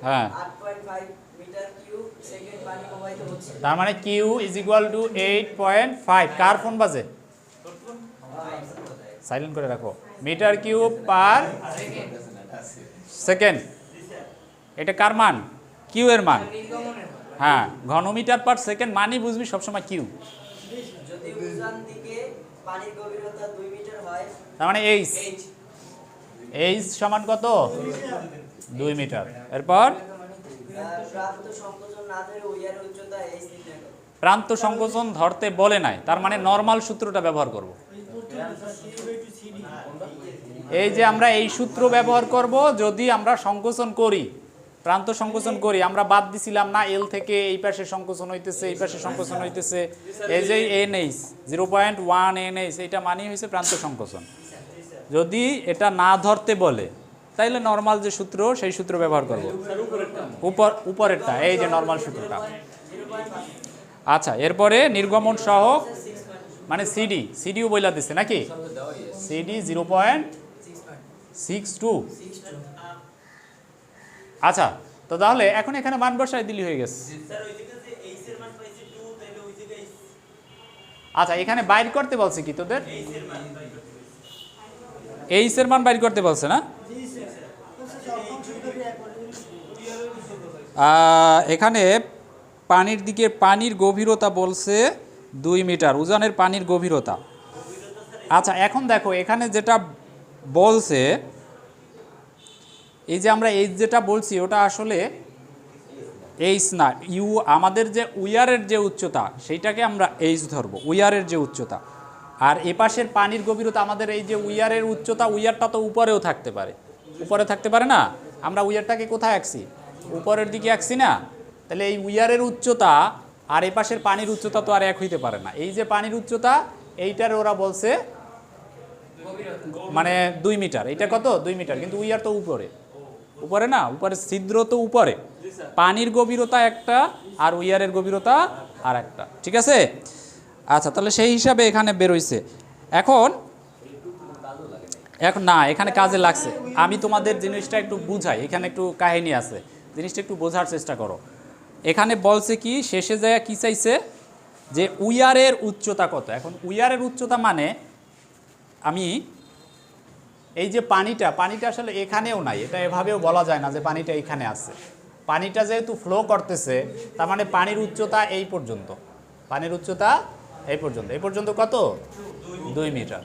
হ্যাঁ, তার মানে কিউ ইজ ইকুয়াল টু 8.5। কার ফোন বাজে? সাইলেন্ট করে রাখো। Metre cube per second. এটা কার মান? কিউ এর মান। হ্যাঁ, ঘনমিটার পার সেকেন্ড মানই বুঝবি সবসময় কিউ। তার মানে এইচ, এইচ সমান কত? 2 মিটার। এরপর প্রান্ত সংকোচন ধরতে বলে নাই, তার মানে নরমাল সূত্রটা ব্যবহার করব। এই যে আমরা এই সূত্র ব্যবহার করব যদি আমরা সংকোচন করি, প্রান্ত সংকোচন করি। আমরা বাদ দিছিলাম না, এল থেকে এই পাশে সংকোচন হইতেছে, এই পাশে সংকোচন হইতেছে, এই যে এনএইচ 0.1 এনএইচ, এটা মানেই হয়েছে প্রান্ত সংকোচন। যদি এটা না ধরতে বলে তাইলে নরমাল যে সূত্র, সেই সূত্র ব্যবহার করব। উপরেরটা, এই যে নরমাল সূত্রটা। আচ্ছা, এরপরে নির্গমন সহগ মানে সিডি, সিডিও বইলা দিচ্ছে নাকি? সিডি 0.62। আচ্ছা, তো তাহলে এখন এখানে মান বসায় দিলি হয়ে গেছে। আচ্ছা, এখানে বাইর করতে বলছে কি তোদের? এইচ এর মান বাইর করতে বলছে না? এখানে পানির দিকে পানির গভীরতা বলছে 2 মিটার, উজানের পানির গভীরতা। আচ্ছা, এখন দেখো এখানে যেটা বলছে, এই যে আমরা এইচ যেটা বলছি ওটা আসলে এইচ না, ইউ। আমাদের যে উয়ারের যে উচ্চতা সেইটাকে আমরা এইচ ধরবো, উয়ারের যে উচ্চতা। আর এপাশের পানির গভীরতা, আমাদের এই যে উয়ারের উচ্চতা, উয়ারটা তো উপরেও থাকতে পারে, উপরে থাকতে পারে না? আমরা উয়ারটাকে কোথায় আঁকছি? উপরের দিকে আঁকছি না? তাহলে এই উয়ারের উচ্চতা আর এপাশের পানির উচ্চতা তো আর এক হইতে পারে না। এই যে পানির উচ্চতা, এইটার ওরা বলছে মানে 2 মিটার। এটা কত? 2 মিটার, কিন্তু উয়ার তো উপরে, উপরে না, উপরে ছিদ্র তো উপরে। পানির গভীরতা একটা আর উয়ারের গভীরতা আর একটা। ঠিক আছে? আচ্ছা, তাহলে সেই হিসাবে এখানে বেরোইছে। এখন না, এখানে কাজে লাগছে। আমি তোমাদের জিনিসটা একটু বুঝাই, এখানে একটু কাহিনী আছে, জিনিসটা একটু বোঝার চেষ্টা করো। এখানে বলছে কি, শেষে যায় কি চাইছে যে উয়ারের উচ্চতা কত। এখন উয়ারের উচ্চতা মানে আমি এই যে পানিটা আসলে এখানেও নাই, এটা এভাবেও বলা যায় না যে পানিটা এখানে আছে। পানিটা যেহেতু ফ্লো করতেছে, তার মানে পানির উচ্চতা এই পর্যন্ত, পানির উচ্চতা এই পর্যন্ত। এই পর্যন্ত কত? 2 মিটার।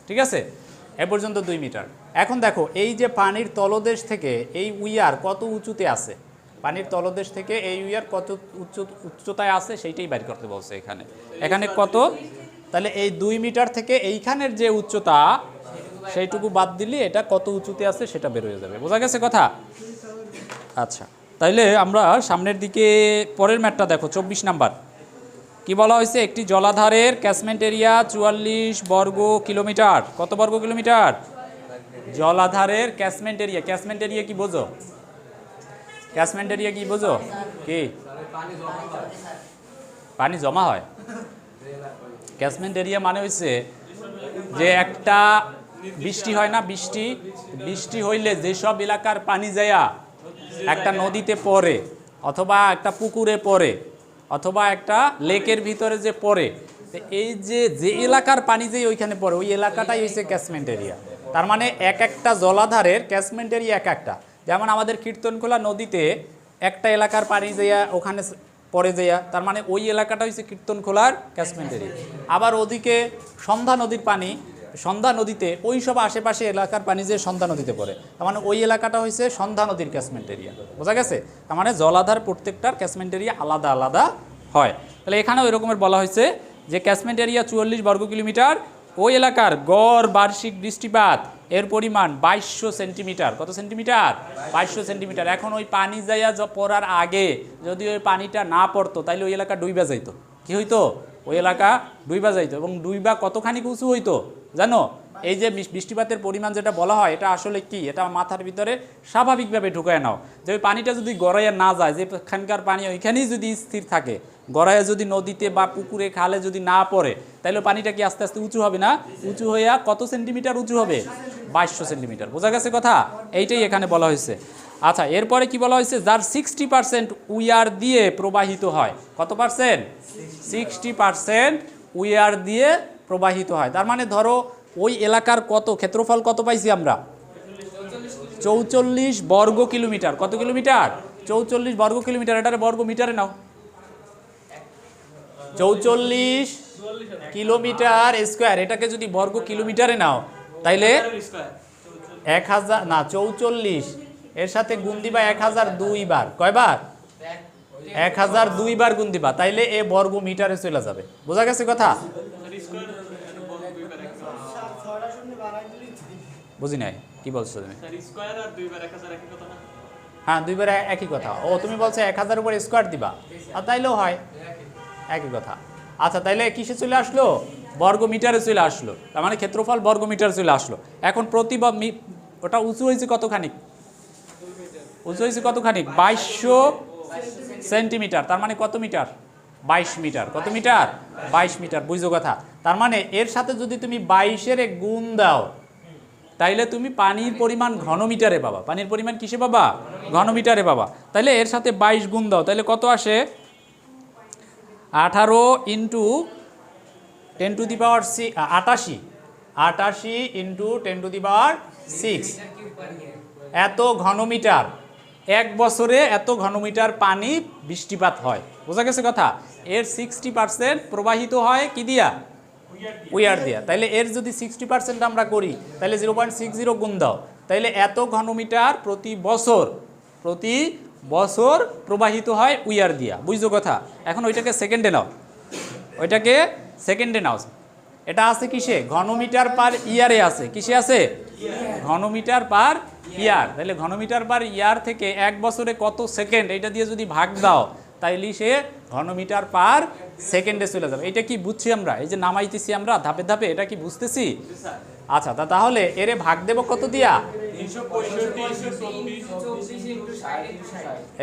ঠিক আছে, এ পর্যন্ত 2 মিটার। এখন দেখো এই যে পানির তলদেশ থেকে এই উইয়ার কত উঁচুতে আছে, পানির তলদেশ থেকে এই উইয়ার কত উচ্চতায় আছে সেইটাই বাইর করতে বলছে এখানে। এখানে কত? তাহলে এই 2 মিটার থেকে এইখানের যে উচ্চতা সেইটুকু বাদ দিলে এটা কত উঁচুতে আছে সেটা বের হয়ে যাবে। বোঝা গেছে কথা? আচ্ছা, তাইলে আমরা সামনের দিকে পরের ম্যাটটা দেখো, 24 নাম্বার। কি বলা হয়েছে? একটি জলাধারের ক্যাচমেন্ট এরিয়া 44 বর্গ কিলোমিটার। কত বর্গ কিলোমিটার? জলাধারের ক্যাচমেন্ট এরিয়া। ক্যাচমেন্ট এরিয়া কি বোঝো? ক্যাচমেন্ট এরিয়া কি বোঝো? কি পানি জমা হয়? ক্যাচমেন্ট এরিয়া মানে হচ্ছে যে একটা বৃষ্টি হয় না, বৃষ্টি হইলে যেসব এলাকার পানি যায়া একটা নদীতে পড়ে অথবা একটা পুকুরে পড়ে অথবা একটা লেকের ভিতরে যে পড়ে, তো এই যে এলাকার পানি যে ওইখানে পড়ে ওই এলাকাটাই হচ্ছে ক্যাচমেন্ট এরিয়া। তার মানে এক একটা জলাধারের ক্যাচমেন্ট এরিয়া এক একটা। যেমন আমাদের কীর্তনখোলা নদীতে একটা এলাকার পানি যাইয়া ওখানে পড়ে যাইয়া, তার মানে ওই এলাকাটা হচ্ছে কীর্তনখোলার ক্যাচমেন্ট এরিয়া। আবার ওদিকে সন্ধ্যা নদীর পানি, সন্ধ্যা নদীতে ওই সব আশেপাশে এলাকার পানি যে সন্ধ্যা নদীতে পড়ে, তার মানে ওই এলাকাটা হচ্ছে সন্ধ্যা নদীর ক্যাচমেন্ট এরিয়া। বোঝা গেছে? তার মানে জলাধার প্রত্যেকটার ক্যাচমেন্ট এরিয়া আলাদা আলাদা হয়। তাহলে এখানেও এরকমের বলা হয়েছে যে ক্যাচমেন্ট এরিয়া 44 বর্গ কিলোমিটার। ওই এলাকার গড় বার্ষিক বৃষ্টিপাত এর পরিমাণ 2200 সেন্টিমিটার। কত সেন্টিমিটার? 2200 সেন্টিমিটার। এখন ওই পানি যাইয়া পড়ার আগে যদি ওই পানিটা না পড়তো তাহলে ওই এলাকা ডুইবা যাইতো। কি হইতো? ওই এলাকা ডুইবা যাইতো। এবং ডুইবা কতখানি উঁচু হইতো জানো? এই যে বৃষ্টিপাতের পরিমাণ যেটা বলা হয় এটা আসলে কি, এটা মাথার ভিতরে স্বাভাবিকভাবে ঢুকায় নাও যে ওই পানিটা যদি গড়াইয়া না যায়, যেখানকার পানি ওইখানেই যদি স্থির থাকে, গড়াইয়া যদি নদীতে বা পুকুরে খালে যদি না পড়ে, তাহলে পানিটা কি আস্তে আস্তে উঁচু হবে না? উঁচু হইয়া কত সেন্টিমিটার উঁচু হবে? 2200 সেন্টিমিটার। বোঝা গেছে কথা? এইটাই এখানে বলা হয়েছে। আচ্ছা, এরপরে কি বলা হয়েছে? যার 60% উইয়ার দিয়ে প্রবাহিত হয়। কত পার্সেন্ট? 60% উইয়ার দিয়ে প্রবাহিত হয়। তার মানে ধরো ওই এলাকার কত ক্ষেত্রফল কত পাইছি আমরা? 44 বর্গ কিলোমিটার। কত কিলোমিটার? 44 বর্গ কিলোমিটার। এটারে বর্গ মিটারে নাও। 44 কিলোমিটার স্কোয়ার। এটাকে যদি বর্গ কিলোমিটারে নাও তাইলে 1000 না, 44 এর সাথে গুণ দিবা 1002 বার। কয়বার? 1002 বার গুণ দিবা, তাইলে এ বর্গ মিটারে চলে যাবে। বোঝা গেছে কথা? বুঝি নাই কি বলছো তুমি? হ্যাঁ, 2 বার একই কথা। ও তুমি বলছো 1000 উপর স্কোয়ার দিবা, আর তাইলেও হয়, একই কথা। আচ্ছা, তাইলে কিসে চলে আসলো? বর্গ মিটারে চলে আসলো। তার মানে ক্ষেত্রফল বর্গ মিটারে চলে আসলো। এখন প্রতি ওটা উঁচু হয়েছে কতখানি? উঁচু হয়েছে কতখানি? 2200 সেন্টিমিটার। তার মানে কত মিটার? 22 মিটার। কত মিটার? 22 মিটার। বুঝছো কথা? তার মানে এর সাথে যদি তুমি 22-এর গুণ দাও তাইলে তুমি পানির পরিমাণ ঘনমিটারে পাবা। পানির পরিমাণ কিসে পাবা? ঘনমিটারে পাবা। তাইলে এর সাথে 22 গুণ দাও, তাইলে কত আসে? 18 into 10 to the power 88। 88 into 10 to the power 6 এত ঘনমিটার। এক বছরে এত ঘনমিটার পানি বৃষ্টিপাত হয়। বোঝা গেছে কথা? এর 60% প্রবাহিত হয় কি দিয়া? উইয়ার দিয়া। তাইলে এর যদি 60% আমরা করি তাহলে 0.60 গুণ দাও, তাইলে এত ঘনমিটার প্রতি বছর প্রবাহিত হয় উইয়ার দিয়া। বুঝছো কথা? এখন ওইটাকে সেকেন্ডে নাও, ওইটাকে সেকেন্ডে নাও। এটা আছে কিসে? ঘনমিটার পার ইয়ারে আছে। কিসে আছে? ঘনমিটার পার ইয়ার। তাহলে ঘনমিটার পার ইয়ার থেকে এক বছরে কত সেকেন্ড এটা দিয়ে যদি ভাগ দাও তাইলে সে ঘনমিটার পার সেকেন্ডে চলে যাবে। এটা কি বুঝছি আমরা? এই যে নামাইতেছি আমরা ধাপে ধাপে, এটা কি বুঝতেছি? আচ্ছা, তাহলে এরে ভাগ দেব কত দিয়া?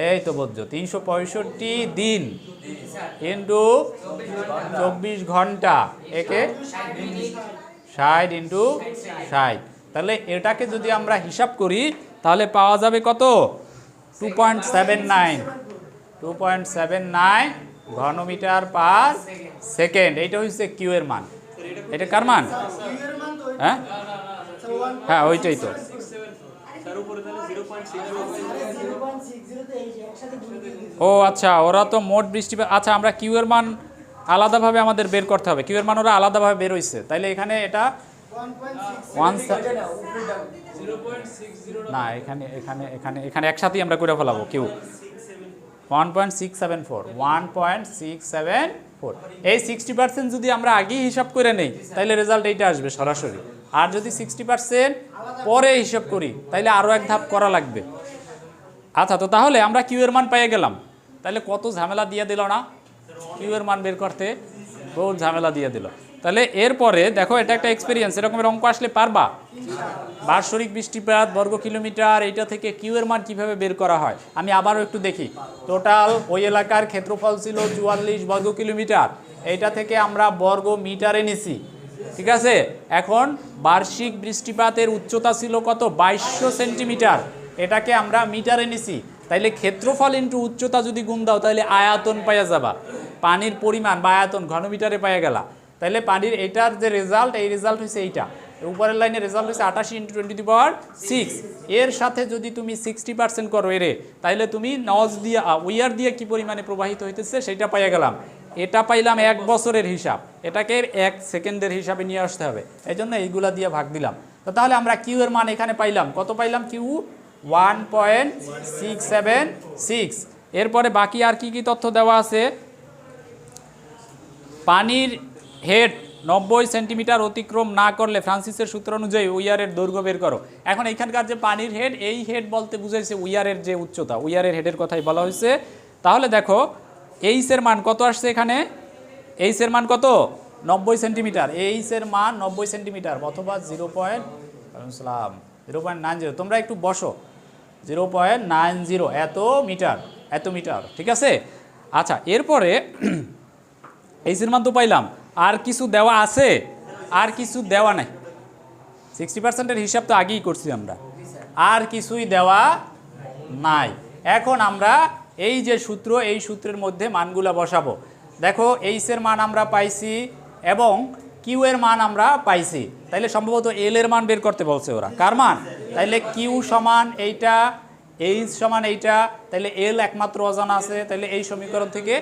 এই তো বুঝছো, 365 দিন ইন্টু 24 ঘন্টা, একে 60 ইন্টু 60। তাহলে এটাকে যদি আমরা হিসাব করি তাহলে পাওয়া যাবে কত? 2.79 ঘনমিটার পার সেকেন্ড। এইটা হচ্ছে কিউ এর মান। এটা কার মান? হ্যাঁ হ্যাঁ, ওইটাই তো। ও আচ্ছা, ওরা তো মোট বৃষ্টিপাত। আচ্ছা, আমরা কিউ এর মান আলাদাভাবে আমাদের বের করতে হবে। কিউ এর মান ওরা আলাদাভাবে বের হইছে। তাইলে এখানে এটা না, এখানে একসাথেই আমরা করে ফেলাবো। কিউ 1.674। এই 60% যদি আমরা আগেই হিসাব করে নেই তাহলে রেজাল্ট এইটা আসবে সরাসরি। আর যদি 60% পরে হিসাব করি তাহলে আরও এক ধাপ করা লাগবে। আচ্ছা, তো তাহলে আমরা কিউ এর মান পেয়ে গেলাম, তাহলে কত ঝামেলা দিয়ে দিল না কিউ এর মান বের করতে, বহুত ঝামেলা দিয়ে দিল। তাহলে এরপরে দেখো, এটা একটা এক্সপিরিয়েন্স, এরকমের অঙ্ক আসলে পারবা। বার্ষিক বৃষ্টিপাত বর্গ কিলোমিটার, এইটা থেকে কিউ এর মান কিভাবে বের করা হয় আমি আবারও একটু দেখি। টোটাল ওই এলাকার ক্ষেত্রফল ছিল 44 বর্গ কিলোমিটার, এইটা থেকে আমরা বর্গ মিটারে নিছি, ঠিক আছে। এখন বার্ষিক বৃষ্টিপাতের উচ্চতা ছিল কত, 2200 সেন্টিমিটার, এটাকে আমরা মিটারে নিছি। তাইলে ক্ষেত্রফল ইন্টু উচ্চতা যদি গুণ দাও তাহলে আয়তন পাইয়া যাবা, পানির পরিমাণ বা আয়তন ঘনমিটারে পাইয়া গেলা। তাহলে পানির এটার যে রেজাল্ট, এই রেজাল্ট হচ্ছে এইটা, উপরের লাইনে রেজাল্ট হচ্ছে 88 × 10⁻6। এর সাথে যদি তুমি 60% করো এরে, তাহলে তুমি নজ দিয়ে উইয়ার দিয়ে কি পরিমাণে প্রবাহিত হইতেছে সেটা পাইয়া গেলাম। এটা পাইলাম 1 বছরের হিসাব, এটাকে 1 সেকেন্ডের হিসাবে নিয়ে আসতে হবে, এই জন্য এইগুলা দিয়ে ভাগ দিলাম। তো তাহলে আমরা কিউ এর মান এখানে পাইলাম, কত পাইলাম, কিউ 1.676। এরপরে বাকি আর কি কি তথ্য দেওয়া আছে, পানির হেড 90 সেন্টিমিটার অতিক্রম না করলে ফ্রান্সিসের সূত্র অনুযায়ী উইয়ারের দৈর্ঘ্য বের করো। এখন এইখানকার যে পানির হেড, এই হেড বলতে বুঝাইছে উইয়ারের যে উচ্চতা, উইয়ারের হেডের কথাই বলা হয়েছে। তাহলে দেখো এইচের মান কত আসছে এখানে, এইচের মান কত, 90 সেন্টিমিটার, এইচের মান 90 সেন্টিমিটার অথবা 0.90, তোমরা একটু বসো, 0.90 এত মিটার, ঠিক আছে। আচ্ছা, এরপরে এইচের মান তো পাইলাম, আর কিছু দেওয়া আছে, আর কিছু দেওয়া নাই, 60%-এর হিসাব তো আগেই করছি আমরা, আর কিছুই দেওয়া নাই। এখন আমরা এই যে সূত্র, এই সূত্রের মধ্যে মানগুলা বসাবো। দেখো এইচের মান আমরা পাইছি এবং কিউ এর মান আমরা পাইছি, তাইলে সম্ভবত এল এর মান বের করতে বলছে ওরা, কার মান, তাইলে কিউ সমান এইটা, এইচ সমান এইটা, তাইলে এল একমাত্র অজানা আছে, তাইলে এই সমীকরণ থেকে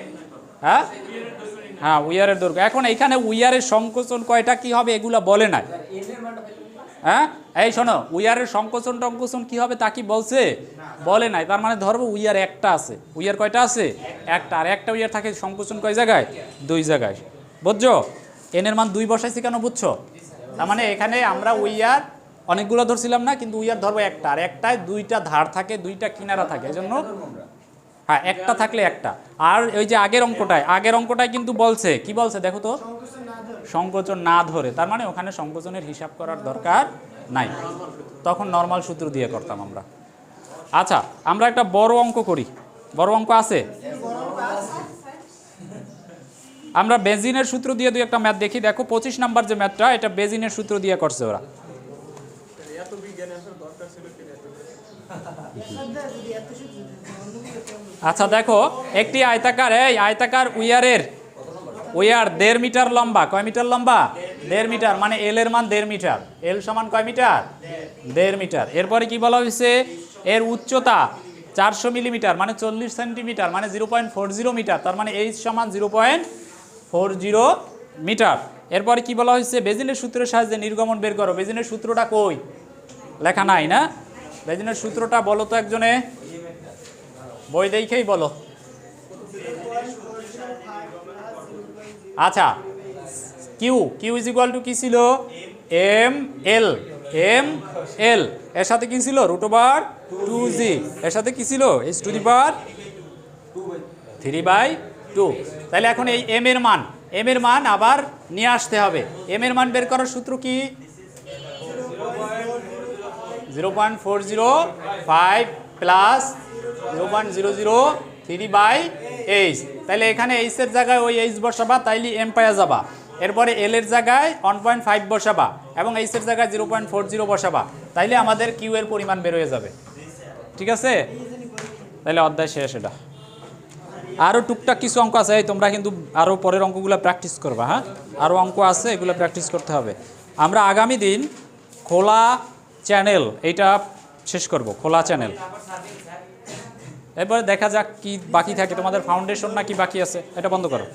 হ্যাঁ উইয়ারের দৈর্ঘ্য। এখন এইখানে উইয়ারের সংকোচন কয়টা কি হবে এগুলা বলে নাই, হ্যাঁ এই শোনো, উইয়ারের সংকোচন টঙ্কোচন কি হবে তা কি বলছে, বলে নাই। তার মানে ধরবো উইয়ার একটা আছে, উইয়ার কয়টা আছে, একটা, আর একটা উইয়ার থাকে সংকোচন কয় জায়গায়, 2 জায়গায়, বুঝছো। এনের মান 2 বসাইছি কেন বুঝছো, তার মানে এখানে আমরা উইয়ার অনেকগুলো ধরছিলাম না, কিন্তু উইয়ার ধরবো একটা, আর একটায় 2টা ধার থাকে, 2টা কিনারা থাকে, এই জন্য হ্যাঁ একটা থাকলে একটা। আর ওই যে আগের অঙ্কটায় কিন্তু বলছে, কি বলছে দেখো তো, সংকোচন না ধরে, তার মানে ওখানে সংকোচনের হিসাব করার দরকার নাই, তখন নর্মাল সূত্র দিয়ে করতাম আমরা। আচ্ছা, আমরা একটা বড় অঙ্ক করি, বড় অঙ্ক আছে, আমরা বেজিনের সূত্র দিয়ে দুই একটা ম্যাথ দেখি। দেখো 25 নাম্বার যে ম্যাথটা, এটা বেজিনের সূত্র দিয়ে করছে ওরা। আচ্ছা দেখো, একটি আয়তাকার, এই আয়তাকার উইয়ার 1.5 মিটার লম্বা, কয় মিটার লম্বা, 1.5 মিটার, মানে এল এর মান 1.5 মিটার, এল সমান কয় মিটার, 1.5 মিটার। এরপরে কি বলা হয়েছে, এর উচ্চতা 400 মিলিমিটার, মানে 40 সেন্টিমিটার, মানে 0.40 মিটার, তার মানে এইচ সমান 0.40 মিটার। এরপরে কি বলা হয়েছে, বেজিনের সূত্রের সাহায্যে নির্গমন বের করো। বেজিনের সূত্রটা কই, লেখা নাই না, বেজিনের সূত্রটা বলো তো একজনে, বই দেখেই বলো। আচ্ছা, কিউ ইজ ইকুয়াল টু কি ছিল, এম এল, এর সাথে কি ছিল, √2g, এর সাথে কি ছিল, h⁻²/2। তাহলে এখন এই এম এর মান আবার নিয়ে আসতে হবে। এম এর মান বের করার সূত্র কি, 0.405 প্লাস 0.003/h। তাহলে এখানে এইচ এর জায়গায় ওই এইচ বসাবা, তাইলে এম পাওয়া যাবা। এরপরে এল এর জায়গায় 1.5 বসাবা এবং এইচ এর জায়গায় 0.40 বসাবা, তাইলে আমাদের কিউ এর পরিমাণ বের হয়ে যাবে, ঠিক আছে। তাহলে অধ্যায় শেষ। এটা আরও টুকটাক কিছু অঙ্ক আছে, তোমরা কিন্তু আরও পরের অঙ্কগুলো প্র্যাকটিস করবা, হ্যাঁ আরও অঙ্ক আছে, এগুলো প্র্যাকটিস করতে হবে। আমরা আগামী দিন খোলা চ্যানেল এইটা শেষ করব, খোলা চ্যানেল। এরপরে দেখা যাক কি বাকি থাকে, তোমাদের ফাউন্ডেশন না কি বাকি আছে, এটা বন্ধ করো।